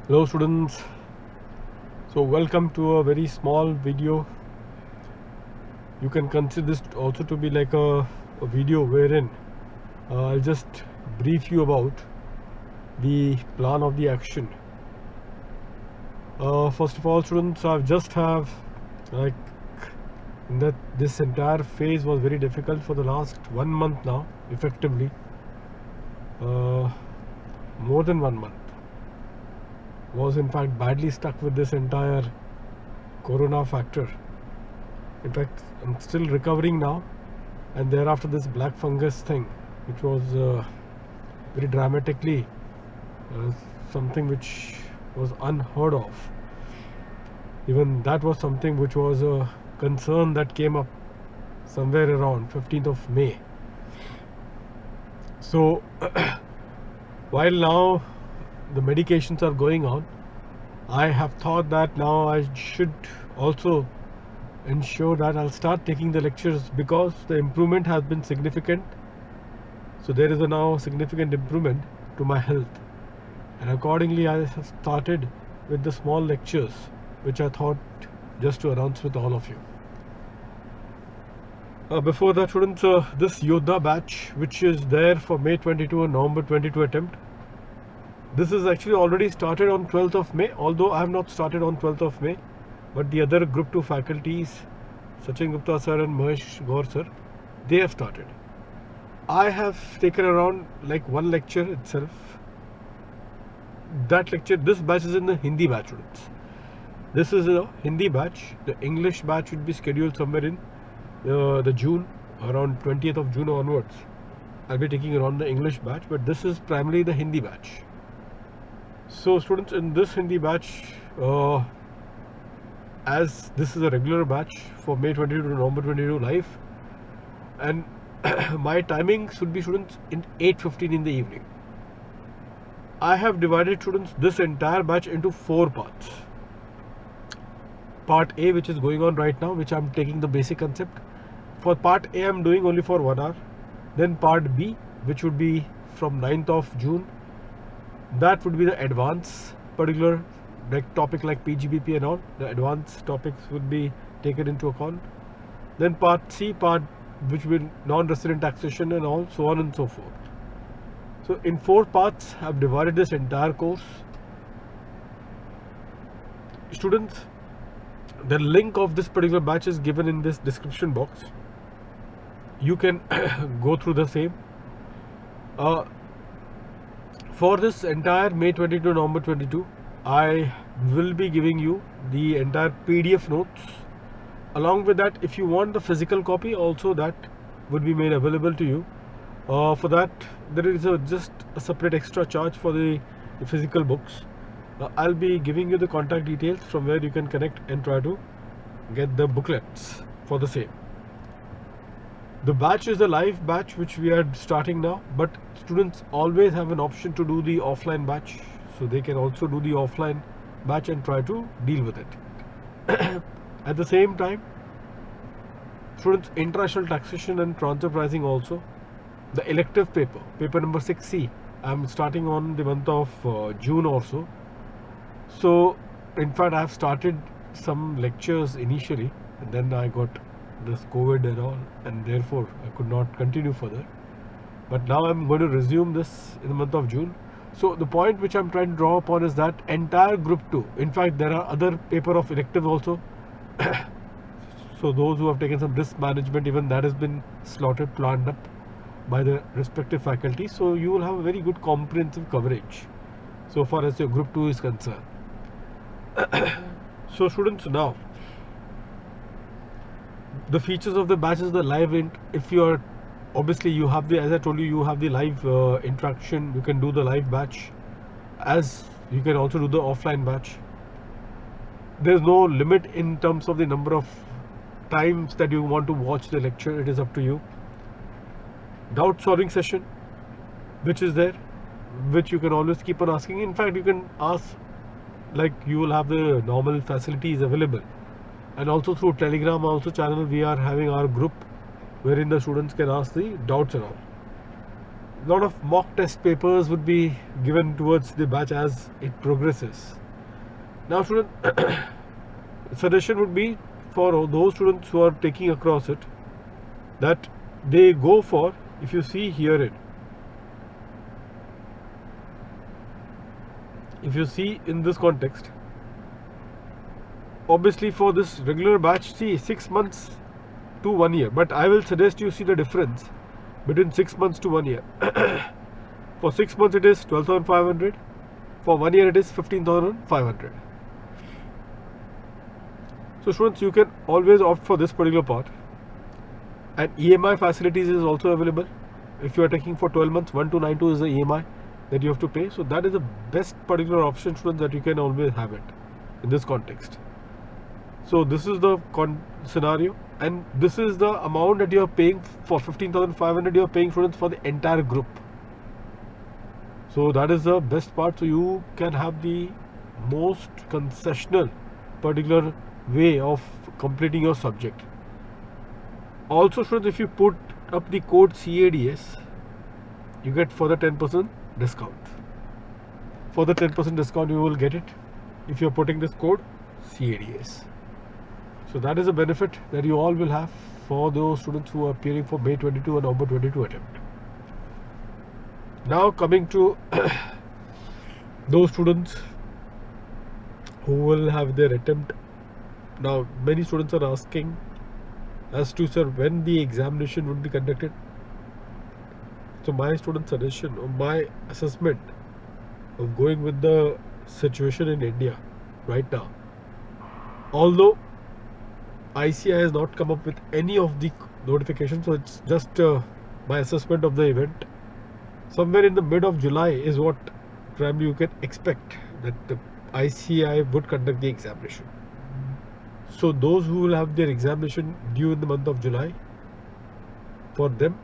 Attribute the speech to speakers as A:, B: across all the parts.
A: Hello students, so welcome to a very small video. You can consider this also to be like a video wherein I'll just brief you about the plan of the action. First of all students, I just have like that this entire phase was very difficult for the last 1 month now, effectively more than 1 month was in fact badly stuck with this entire corona factor. In fact, I'm still recovering now, and thereafter this black fungus thing, which was very dramatically something which was unheard of. Even that was something which was a concern that came up somewhere around 15th of May. So while now the medications are going on, I have thought that now I should also ensure that I'll start taking the lectures, because the improvement has been significant. So there is a now significant improvement to my health, and accordingly I have started with the small lectures which I thought just to announce with all of you. Before that students, this Yodha batch which is there for May 22 and November 22 attempt, this is actually already started on 12th of May, although I have not started on 12th of May, but the other group 2 faculties, Sachin Gupta sir and Mahesh Gaur sir, they have started. I have taken around like one lecture itself. That lecture, this batch is in the Hindi batch students. This is a Hindi batch. The English batch would be scheduled somewhere in the June, around 20th of June onwards. I'll be taking around the English batch, but this is primarily the Hindi batch. So students, in this Hindi batch, as this is a regular batch for May 22 to November 22 live, and my timing should be students in 8:15 in the evening. I have divided students this entire batch into 4 parts. Part A, which is going on right now, which I'm taking the basic concept. For part A, I'm doing only for 1 hour. Then part B, which would be from 9th of June, that would be the advanced particular like topic like PGBP and all. The advanced topics would be taken into account. Then part C, part which will non-resident taxation and all, so on and so forth. So in 4 parts, I've divided this entire course. Students, the link of this particular batch is given in this description box. You can go through the same. For this entire May 22 to November 22, I will be giving you the entire PDF notes. Along with that, if you want the physical copy also, that would be made available to you. For that, there is just a separate extra charge for the physical books. I'll be giving you the contact details from where you can connect and try to get the booklets for the same. The batch is a live batch which we are starting now, but students always have an option to do the offline batch, so they can also do the offline batch and try to deal with it. At the same time, students, international taxation and transfer pricing also, the elective paper number 6C, I'm starting on the month of June or so. So in fact, I have started some lectures initially, and then I got this COVID and all, and therefore I could not continue further. But now I'm going to resume this in the month of June. So the point which I'm trying to draw upon is that entire group 2, in fact there are other paper of elective also. So those who have taken some risk management, even that has been slotted, planned up by the respective faculty. So you will have a very good comprehensive coverage so far as your group 2 is concerned. So students, now the features of the batch is the live if you are, obviously you have the, as I told you, you have the live interaction. You can do the live batch, as you can also do the offline batch. There's no limit in terms of the number of times that you want to watch the lecture. It is up to you. Doubt solving session which is there, which you can always keep on asking. In fact, you can ask, like you will have the normal facilities available, and also through Telegram also channel we are having our group wherein the students can ask the doubts and all. lot of mock test papers would be given towards the batch as it progresses. Now student, suggestion would be for those students who are taking across it, that they go for, if you see herein, if you see in this context, obviously for this regular batch, see 6 months to 1 year, but I will suggest you see the difference between 6 months to 1 year. For 6 months it is 12,500, for 1 year it is 15,500. So students, you can always opt for this particular part, and EMI facilities is also available. If you are taking for 12 months, 1292 is the EMI that you have to pay. So that is the best particular option, students, that you can always have it in this context. So this is the scenario, and this is the amount that you are paying for 15,500. You are paying, students, for the entire group. So that is the best part. So you can have the most concessional particular way of completing your subject. Also students, if you put up the code CADS, you get further 10% discount. For the 10% discount you will get it if you are putting this code CADS. So that is a benefit that you all will have for those students who are appearing for May 22 and November 22 attempt. Now coming to those students who will have their attempt. Now many students are asking as to, sir, when the examination would be conducted. So my student suggestion or my assessment of going with the situation in India right now, although ICI has not come up with any of the notifications, so it's just my assessment of the event. Somewhere in the mid of July is what probably you can expect that the ICI would conduct the examination. So those who will have their examination due in the month of July, for them,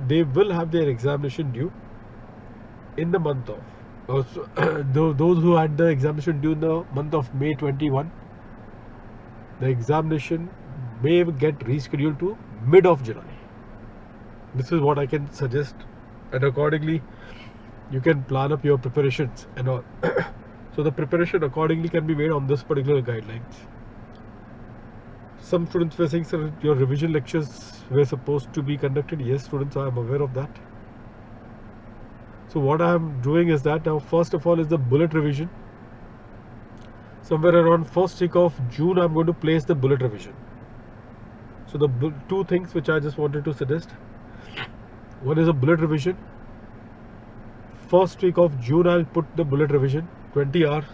A: they will have their examination due in the month of, those who had the examination due in the month of May 21, the examination may get rescheduled to mid of July. This is what I can suggest, and accordingly you can plan up your preparations and all. So the preparation accordingly can be made on this particular guidelines. Some students were saying, sir, your revision lectures were supposed to be conducted. Yes students, I am aware of that. So what I am doing is that now, first of all, is the bullet revision. Somewhere around first week of June I am going to place the bullet revision. So the two things which I just wanted to suggest. One is a bullet revision. First week of June I'll put the bullet revision 20 hours,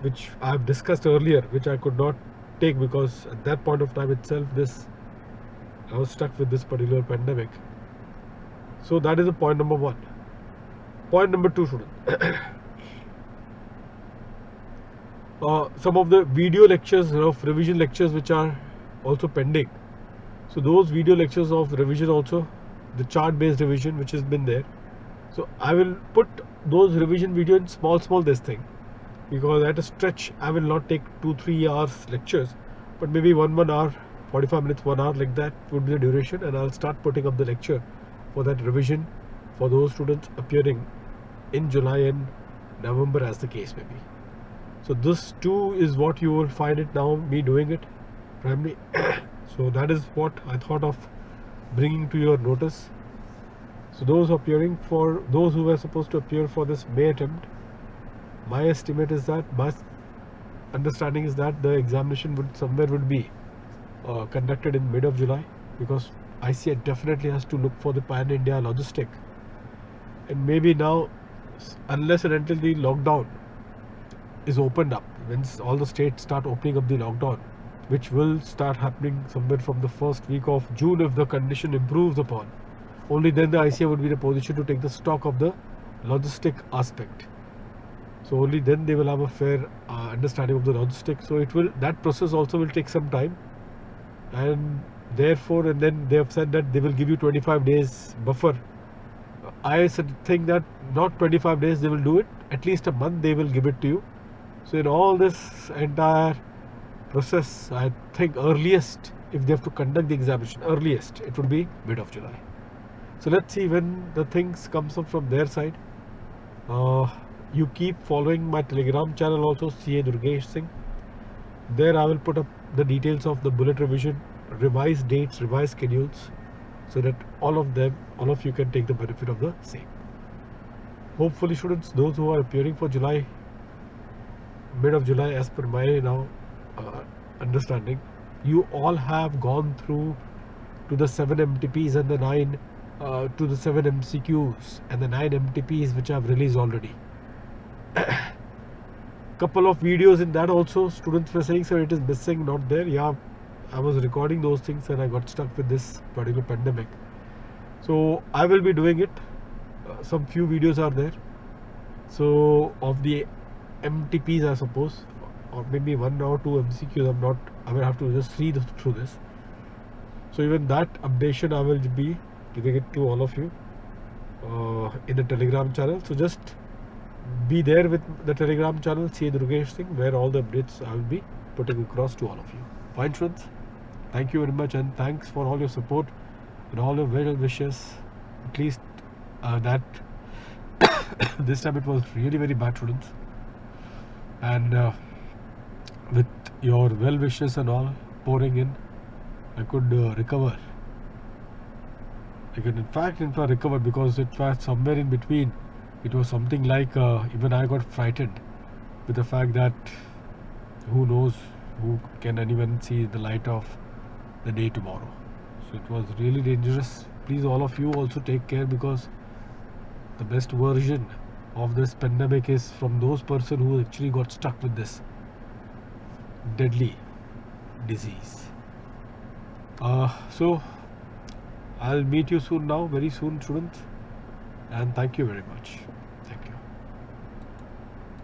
A: which I have discussed earlier, which I could not take because at that point of time itself I was stuck with this particular pandemic. So that is the point number one. Point number two, student. Some of the video lectures of revision lectures which are also pending. So those video lectures of revision also, the chart based revision which has been there. So I will put those revision video in small this thing, because at a stretch I will not take 2-3 hours lectures, but maybe 1 hour, 45 minutes, 1 hour, like that would be the duration, and I'll start putting up the lecture for that revision for those students appearing in July and November as the case may be. So this too is what you will find it now, me doing it primarily. So that is what I thought of bringing to your notice. So those appearing, for those who were supposed to appear for this May attempt, my estimate is that, my understanding is that the examination would be conducted in mid of July, because ICI definitely has to look for the pan-India logistic. And maybe now, unless and until the lockdown is opened up, when all the states start opening up the lockdown, which will start happening somewhere from the first week of June if the condition improves upon, only then the ICI would be in a position to take the stock of the logistic aspect. So only then they will have a fair understanding of the logistics. So that process also will take some time, and therefore, and then they have said that they will give you 25 days buffer. I think that not 25 days they will do it, at least a month they will give it to you. So in all this entire process, I think earliest, if they have to conduct the examination, earliest it would be mid of July. So let's see when the things comes up from their side. You keep following my Telegram channel also, CA Durgesh Singh. There I will put up the details of the bullet revision, revised dates, revised schedules, so that all of you can take the benefit of the same. Hopefully students, those who are appearing for July, mid of July, as per my now understanding, you all have gone through to the 7 MTPs and the 9 to the 7 MCQs and the 9 MTPs which I've released already. Couple of videos in that also, students were saying, sir, it is missing, not there. Yeah, I was recording those things and I got stuck with this particular pandemic. So I will be doing it. Some few videos are there. So of the MTPs, I suppose, or maybe 1 or 2 MCQs, I will have to just read through this. So even that updation I will be giving it to all of you in the Telegram channel. So just be there with the Telegram channel, CA Durgesh Singh, where all the updates I will be putting across to all of you. Fine friends, thank you very much and thanks for all your support and all your well wishes. At least that this time it was really very bad, students, and with your well wishes and all pouring in, I could recover. I could in fact recover, because it was somewhere in between. It was something like even I got frightened with the fact that who knows, who can anyone see the light of the day tomorrow. So it was really dangerous. Please all of you also take care, because the best version of this pandemic is from those person who actually got stuck with this deadly disease. So I'll meet you soon now, very soon, students, and thank you very much.